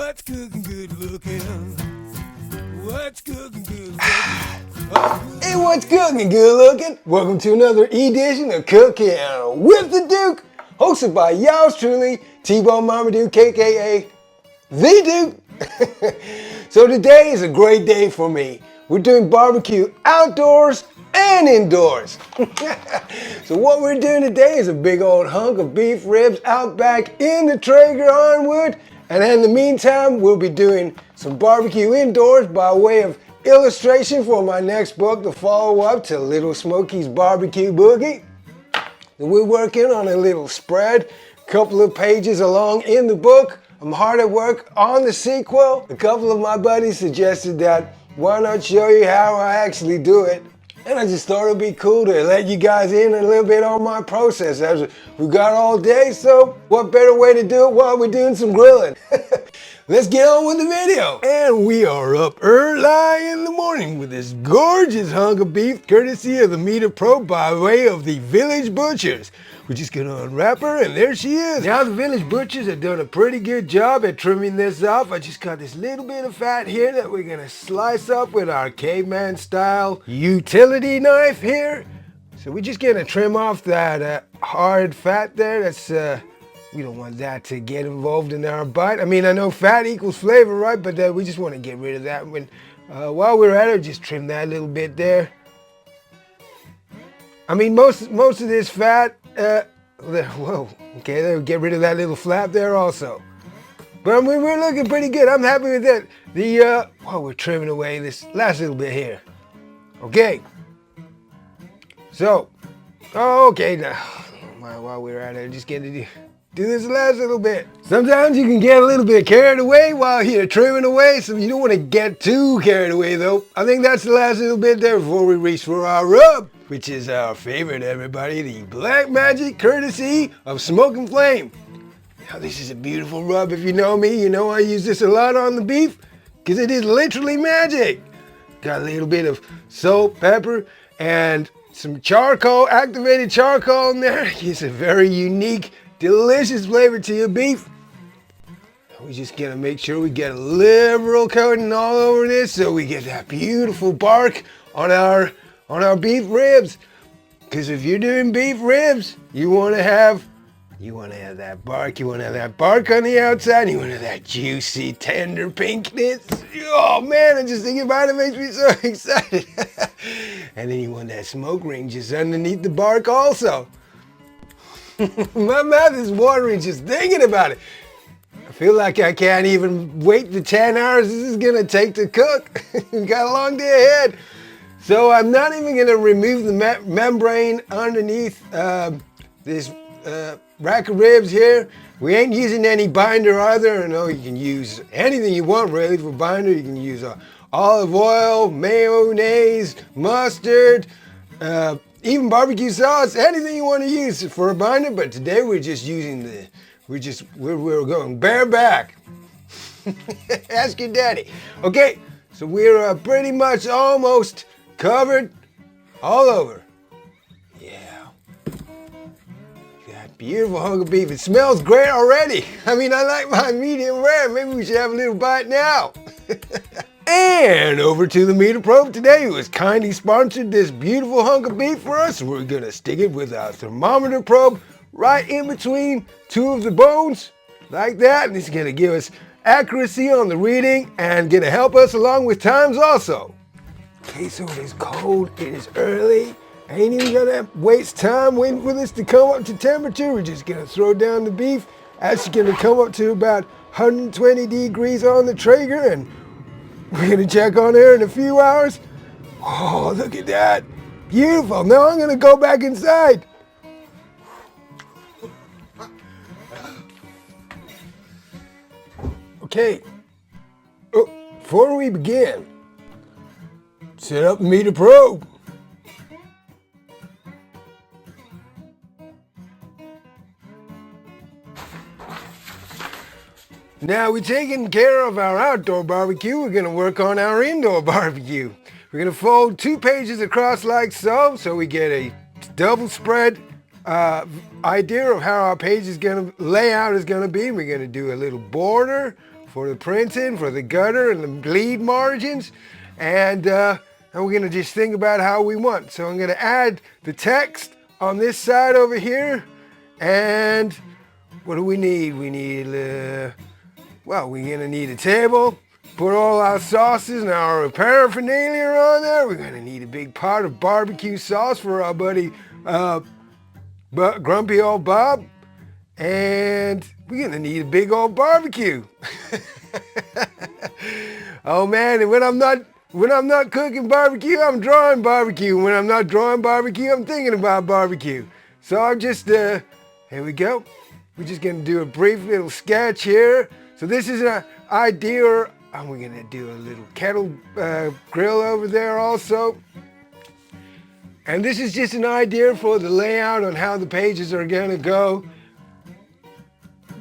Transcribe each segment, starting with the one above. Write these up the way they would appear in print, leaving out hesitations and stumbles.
What's cooking good looking? What's cooking good looking? Hey, what's cooking good looking? Welcome to another edition of Cooking with the Duke, hosted by yours truly, T-Bone Marmaduke, aka The Duke. So today is a great day for me. We're doing barbecue outdoors and indoors. So what we're doing today is a big old hunk of beef ribs out back in the Traeger Ironwood. And in the meantime, we'll be doing some barbecue indoors by way of illustration for my next book, the follow-up to Little Smokie's Barbecue Boogie. And we're working on a little spread, a couple of pages along in the book. I'm hard at work on the sequel. A couple of my buddies suggested that why not show you how I actually do it? And I just thought it'd be cool to let you guys in a little bit on my process, as we've got all day, so what better way to do it while we're doing some grilling? Let's get on with the video. And we are up early in the morning with this gorgeous hunk of beef, courtesy of the Meter Pro by way of the Village Butchers. We're just gonna unwrap her, and there she is. Now the Village Butchers have done a pretty good job at trimming this off. I just got this little bit of fat here that we're gonna slice up with our caveman style utility knife here. So we're just gonna trim off that hard fat there. That's we don't want that to get involved in our bite. I mean, I know fat equals flavor, right? But we just want to get rid of that. While we're at it, just trim that little bit there. I mean, most of this fat, whoa, okay, they'll get rid of that little flap there also. But I mean, we're looking pretty good. I'm happy with that. While we're trimming away this last little bit here. Okay. So, okay, now, while we're at it, just get to do this last little bit. Sometimes you can get a little bit carried away while you're trimming away, so you don't want to get too carried away though. I think that's the last little bit there before we reach for our rub, which is our favorite, everybody, the Black Magic, courtesy of Smoke and Flame. Now this is a beautiful rub. If you know me, you know I use this a lot on the beef because it is literally magic. Got a little bit of salt, pepper, and some charcoal, activated charcoal in there. It's a very unique, delicious flavor to your beef. We're just gonna make sure we get a liberal coating all over this so we get that beautiful bark on our beef ribs. Because if you're doing beef ribs, you wanna have that bark. You wanna have that bark on the outside. You wanna have that juicy, tender pinkness. Oh man, just thinking about it makes me so excited. And then you want that smoke ring just underneath the bark also. My mouth is watering just thinking about it. I feel like I can't even wait the 10 hours this is gonna take to cook. Got a long day ahead. So I'm not even gonna remove the membrane underneath this rack of ribs here. We ain't using any binder either. I know you can use anything you want really for binder. You can use olive oil, mayonnaise, mustard, even barbecue sauce, anything you want to use for a binder, but today we're just using we're going bareback. Ask your daddy. Okay, so we're pretty much almost covered all over. Yeah. That beautiful hunk of beef. It smells great already. I mean, I like my medium rare. Maybe we should have a little bite now. And over to the Meter Probe today, who has kindly sponsored this beautiful hunk of beef for us. We're gonna stick it with our thermometer probe right in between two of the bones, like that. And it's gonna give us accuracy on the reading and gonna help us along with times also. Okay, so it is cold, it is early. Ain't even gonna waste time waiting for this to come up to temperature. We're just gonna throw down the beef. That's gonna come up to about 120 degrees on the Traeger, and we're gonna check on her in a few hours. Oh, look at that. Beautiful. Now I'm gonna go back inside. Okay. Oh, before we begin, set up the Meter Probe. Now we're taking care of our outdoor barbecue. We're gonna work on our indoor barbecue. We're gonna fold 2 pages across like so we get a double spread idea of how our page is gonna layout is gonna be. We're gonna do a little border for the printing, for the gutter and the bleed margins. And we're gonna just think about how we want. So I'm gonna add the text on this side over here. And what do we need? We need, well, we're gonna need a table. Put all our sauces and our paraphernalia on there. We're gonna need a big pot of barbecue sauce for our buddy Grumpy Old Bob. And we're gonna need a big old barbecue. Oh man, and when I'm not cooking barbecue, I'm drawing barbecue. When I'm not drawing barbecue, I'm thinking about barbecue. So I'm just, here we go. We're just gonna do a brief little sketch here. So this is an idea. And we're gonna do a little kettle grill over there also. And this is just an idea for the layout on how the pages are gonna go.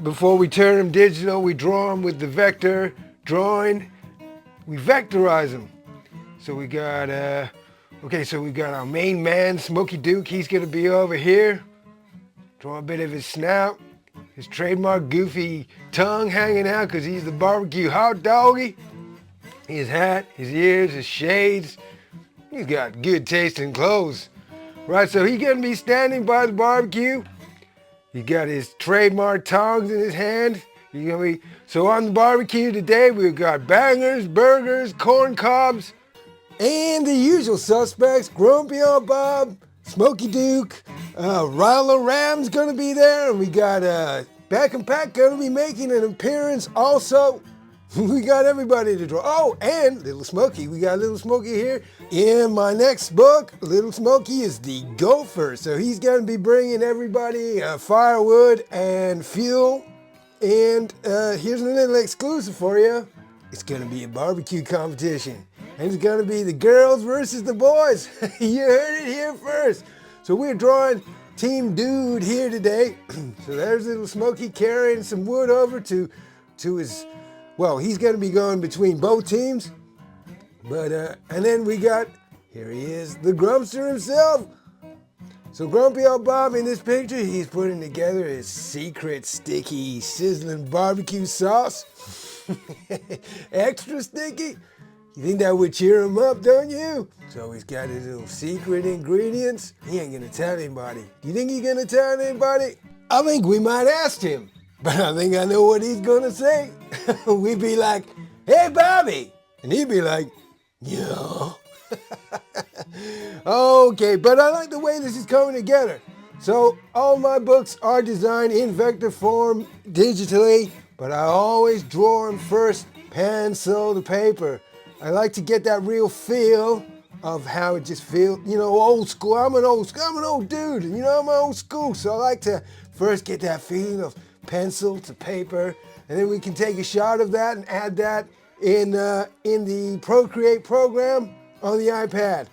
Before we turn them digital, we draw them with the vector drawing. We vectorize them. So we got, okay, so we got our main man, Smokey Duke. He's gonna be over here. Draw a bit of his snout. His trademark goofy tongue hanging out because he's the barbecue hot doggy. His hat, his ears, his shades. He's got good taste in clothes. Right, so he's gonna be standing by the barbecue. He got his trademark tongs in his hand. He's gonna be, so on the barbecue today, we've got bangers, burgers, corn cobs, and the usual suspects, Grumpy Old Bob, Smokey Duke, Rilo Ram's gonna be there, and we got Back and Pack gonna be making an appearance also. We got everybody to draw. Oh, and Little Smokey. We got Little Smokey here. In my next book, Little Smokey is the gopher. So he's gonna be bringing everybody firewood and fuel. And here's a little exclusive for you. It's gonna be a barbecue competition. And it's gonna be the girls versus the boys. You heard it here first. So we're drawing Team Dude here today. So there's Little Smokey carrying some wood over to his, well, he's gonna be going between both teams. But, and then we got, here he is, the Grumpster himself. So Grumpy Old Bob in this picture, he's putting together his secret sticky sizzling barbecue sauce. Extra sticky. You think that would cheer him up, don't you? So he's got his little secret ingredients. He ain't gonna tell anybody. Do you think he's gonna tell anybody? I think we might ask him, but I think I know what he's gonna say. We'd be like, hey Bobby, and he'd be like, yeah. Okay, but I like the way this is coming together. So all my books are designed in vector form digitally, but I always draw them first, pencil to paper. I like to get that real feel of how it just feels, you know, old school. I'm an old dude, and you know, I'm old school. So I like to first get that feeling of pencil to paper, and then we can take a shot of that and add that in the Procreate program on the iPad.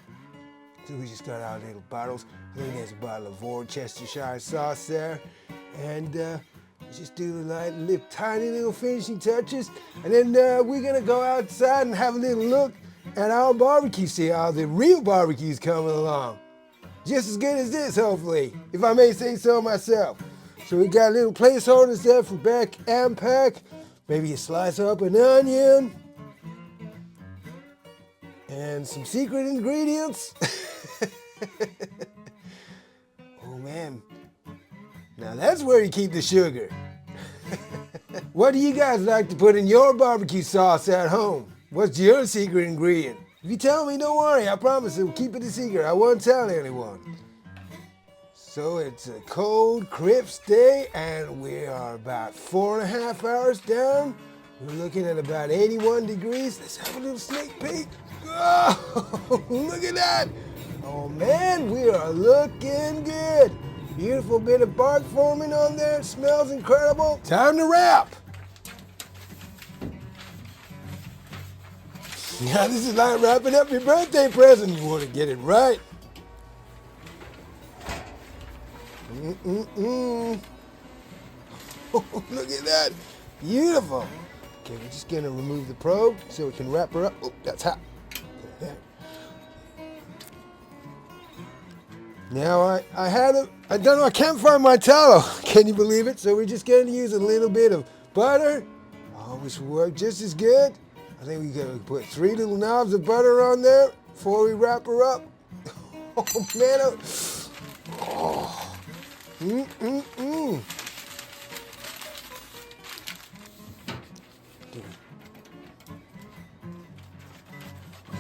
So we just got our little bottles. I think there's a bottle of Worcestershire sauce there, and just do the tiny little finishing touches, and then we're gonna go outside and have a little look at our barbecue, see how the real barbecue's coming along. Just as good as this, hopefully, if I may say so myself. So we got little placeholders there for Back and Pack. Maybe you slice up an onion and some secret ingredients. Oh man, now that's where you keep the sugar. What do you guys like to put in your barbecue sauce at home? What's your secret ingredient? If you tell me, don't worry, I promise I'll keep it a secret. I won't tell anyone. So it's a cold, crisp day, and we are about 4.5 hours down. We're looking at about 81 degrees. Let's have a little sneak peek. Oh, look at that. Oh man, we are looking good. Beautiful bit of bark forming on there. It smells incredible. Time to wrap. Now this is like wrapping up your birthday present. You want to get it right. Oh, look at that. Beautiful. Okay, we're just gonna remove the probe so we can wrap her up. Oh, that's hot. Now I don't know, I can't find my tallow. Can you believe it? So we're just going to use a little bit of butter. Oh which will work just as good. I think we can put 3 little knobs of butter on there before we wrap her up. Oh man, oh.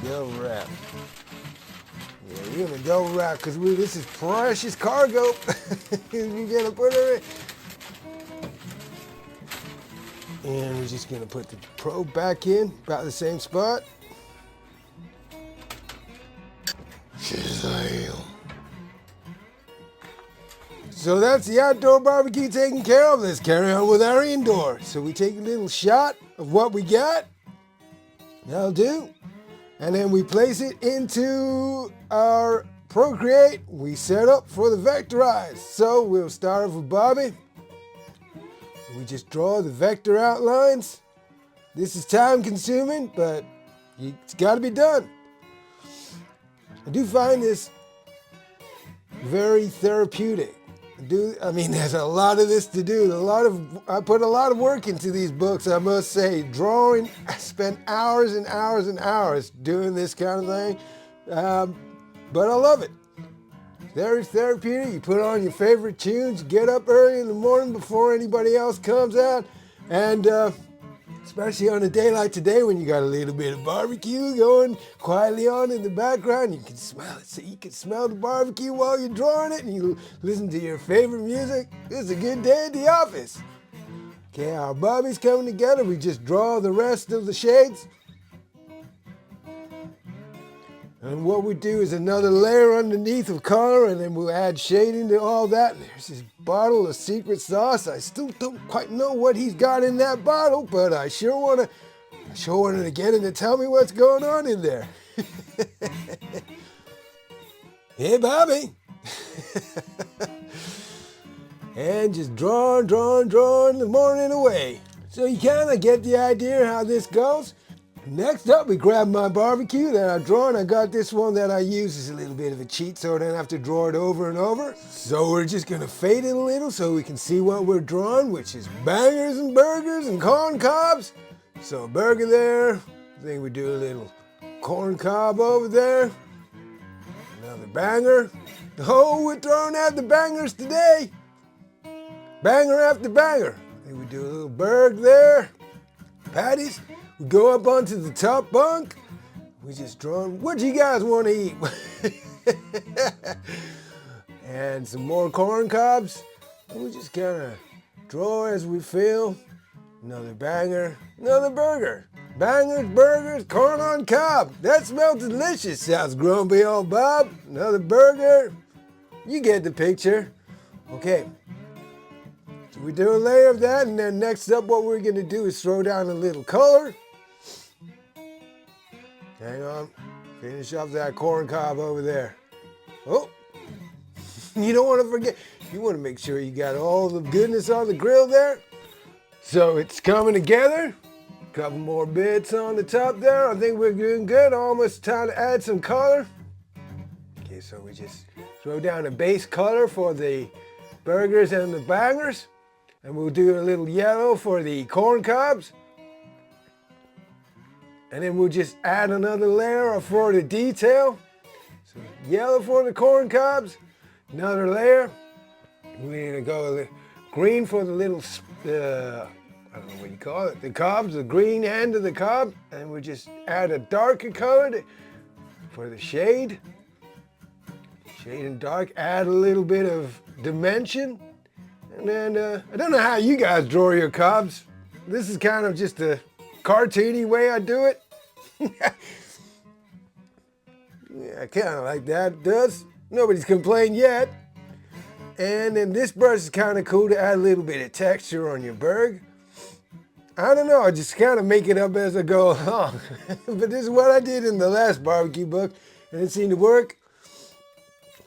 Double wrap. Yeah, we're gonna double wrap because this is precious cargo. We're gonna put her in. And we're just gonna put the probe back in, about the same spot. So that's the outdoor barbecue taken care of. Let's carry on with our indoor. So we take a little shot of what we got. That'll do. And then we place it into our Procreate. We set up for the vectorize. So we'll start off with Bobby. We just draw the vector outlines. This is time consuming, but it's got to be done. I do find this very therapeutic. I mean, there's a lot of this to do. I put a lot of work into these books, I must say. Drawing, I spent hours and hours and hours doing this kind of thing. But I love it. Very therapeutic. You put on your favorite tunes, get up early in the morning before anybody else comes out, and especially on a day like today when you got a little bit of barbecue going quietly on in the background, you can smell it. So you can smell the barbecue while you're drawing it, and you listen to your favorite music. It's a good day at the office. Okay, our Bobby's coming together. We just draw the rest of the shades. And what we do is another layer underneath of color, and then we'll add shading to all that. There's this bottle of secret sauce. I still don't quite know what he's got in that bottle, but I sure wanted to get him to tell me what's going on in there. Hey, Bobby. And just drawing the morning away. So you kind of get the idea how this goes. Next up, we grab my barbecue that I've drawn. I got this one that I use as a little bit of a cheat so I don't have to draw it over and over. So we're just gonna fade it a little so we can see what we're drawing, which is bangers and burgers and corn cobs. So a burger there. I think we do a little corn cob over there. Another banger. Oh, we're throwing out the bangers today. Banger after banger. I think we do a little burger there. Patties. We go up onto the top bunk. We just draw. What do you guys want to eat? And some more corn cobs. We just kind of draw as we feel. Another banger. Another burger. Bangers, burgers, corn on cob. That smells delicious. Sounds grumpy old Bob. Another burger. You get the picture. Okay. So we do a layer of that, and then next up what we're going to do is throw down a little color. Hang on, finish off that corn cob over there. Oh, you don't want to forget, you want to make sure you got all the goodness on the grill there. So it's coming together. A couple more bits on the top there. I think we're doing good. Almost time to add some color. Okay, so we just throw down a base color for the burgers and the bangers. And we'll do a little yellow for the corn cobs. And then we'll just add another layer for the detail. So yellow for the corn cobs, another layer. We're gonna go green for the little, I don't know what you call it, the cobs, the green end of the cob. And we just add a darker color for the shade. Shade and dark, add a little bit of dimension. And then, I don't know how you guys draw your cobs. This is kind of just a cartoony way I do it. Yeah, kind of like that it does. Nobody's complained yet. And then this brush is kind of cool to add a little bit of texture on your burg. I don't know, I just kind of make it up as I go along. But this is what I did in the last barbecue book, and it seemed to work.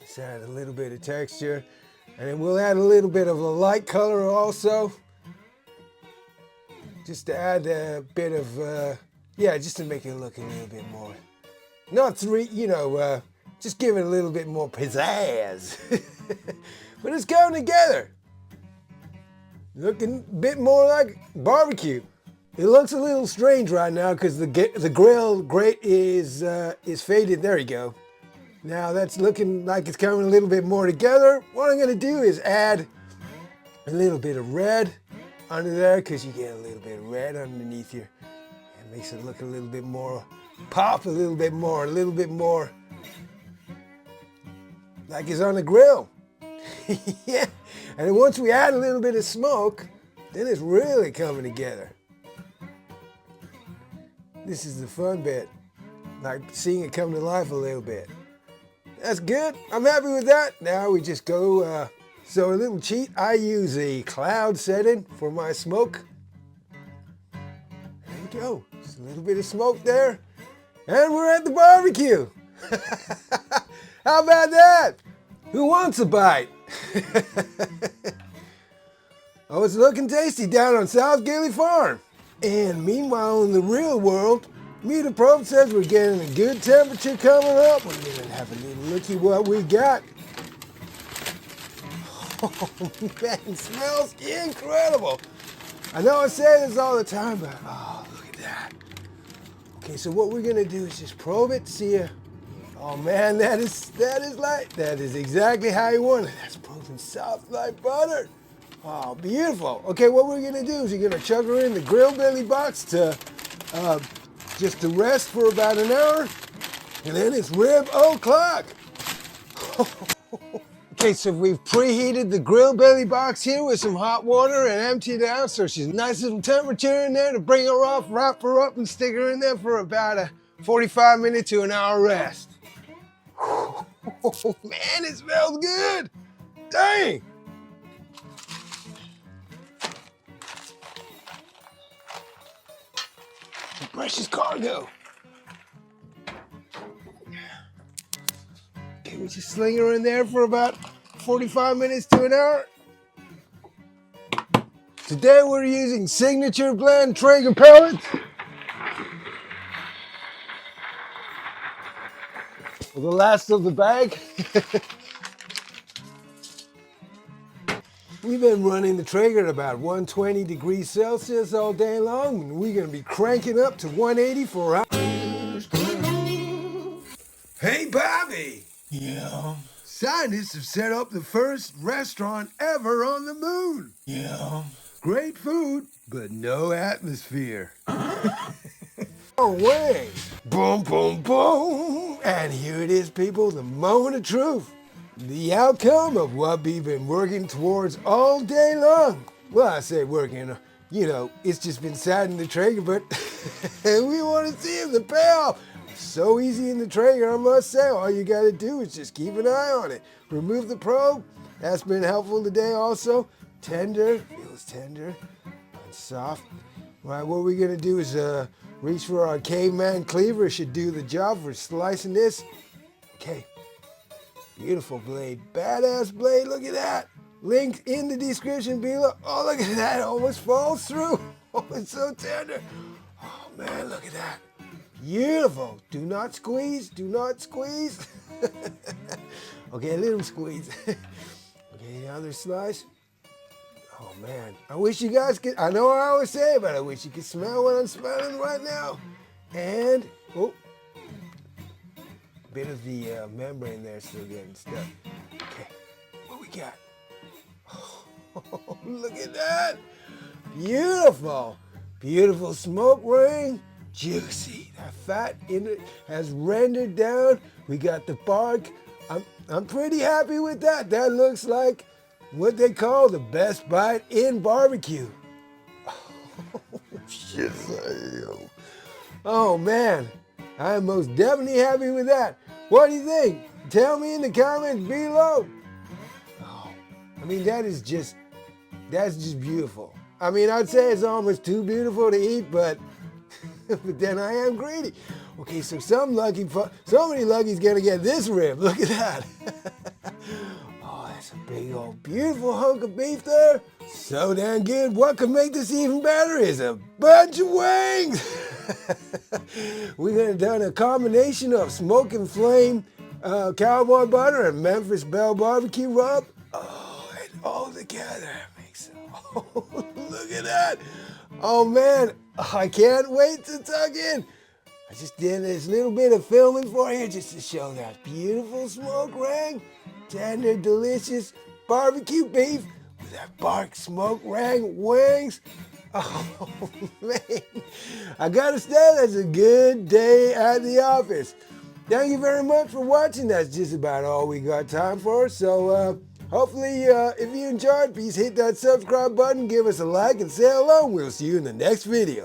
Just add a little bit of texture. And then we'll add a little bit of a light color also. Just to add a bit of, just to make it look a little bit more. Not just give it a little bit more pizzazz. But it's coming together. Looking a bit more like barbecue. It looks a little strange right now because the grill grate is faded. There you go. Now that's looking like it's coming a little bit more together. What I'm gonna do is add a little bit of red under there because you get a little bit of red underneath here. It makes it look a little bit more pop, a little bit more like it's on the grill. Yeah. And then once we add a little bit of smoke, then it's really coming together. This is the fun bit, like seeing it come to life a little bit. That's good. I'm happy with that. Now we just go, so a little cheat. I use a cloud setting for my smoke. There you go. Just a little bit of smoke there. And we're at the barbecue. How about that? Who wants a bite? Oh, it's looking tasty down on South Gilly Farm. And meanwhile, in the real world, Meter Probe says we're getting a good temperature coming up. We're gonna have a little look at what we got. Oh man, it smells incredible. I know I say this all the time, but oh, look at that. Okay, so what we're gonna do is just probe it, see ya. Oh man, that is exactly how you want it. That's probing soft like butter. Oh, beautiful. Okay, what we're gonna do is you're gonna chuck her in the grill belly box to just to rest for about an hour, and then it's rib o'clock. Okay, so we've preheated the grill belly box here with some hot water and emptied it out so she's nice little temperature in there to bring her off, wrap her up, and stick her in there for about a 45 minute to an hour rest. Oh man, it smells good. Dang. Precious cargo. Okay, we just sling her in there for about 45 minutes to an hour. Today we're using signature blend Traeger Pellet. For the last of the bag. We've been running the Traeger at about 120 degrees Celsius all day long, and we're gonna be cranking up to 180 for hours. Hey, Bobby! Yeah. Scientists have set up the first restaurant ever on the moon. Yeah. Great food, but no atmosphere. Oh, way! Boom, boom, boom! And here it is, people, the moment of truth. The outcome of what we've been working towards all day long. Well, I say working, you know, it's just been sat in the Traeger, but we want to see the payoff. So easy in the Traeger, I must say. All you got to do is just keep an eye on it. Remove the probe. That's been helpful today also. Tender, feels tender and soft. Right, what we're going to do is reach for our caveman cleaver. Should do the job for slicing this. Okay. Beautiful blade, badass blade, look at that. Link in the description below. Oh, look at that, it almost falls through. Oh, it's so tender. Oh man, look at that. Beautiful, do not squeeze, do not squeeze. Okay, a little squeeze. Okay, other slice. Oh man, I wish you guys could, I know I always say it, but I wish you could smell what I'm smelling right now. And, oh. Bit of the membrane there still getting stuck. Okay, what we got? Oh, look at that! Beautiful! Beautiful smoke ring. Juicy. That fat in it has rendered down. We got the bark. I'm pretty happy with that. That looks like what they call the best bite in barbecue. Oh, yes, I am. Oh man, I am most definitely happy with that. What do you think? Tell me in the comments below. Oh, I mean, that's just beautiful. I mean, I'd say it's almost too beautiful to eat, but, but then I am greedy. Okay, so somebody lucky's gonna get this rib. Look at that. Oh, that's a big old beautiful hunk of beef there. So damn good. What could make this even better is a bunch of wings. We're gonna done a combination of smoke and flame cowboy butter and Memphis Belle barbecue rub. Oh, and all together makes it. Oh, look at that. Oh man, I can't wait to tuck in. I just did this little bit of filming for you just to show that beautiful smoke rang, tender, delicious barbecue beef with that bark smoke rang wings. Oh man, I gotta say that's a good day at the office. Thank you very much for watching. That's just about all we got time for. So hopefully if you enjoyed, please hit that subscribe button, give us a like, and say hello. We'll see you in the next video.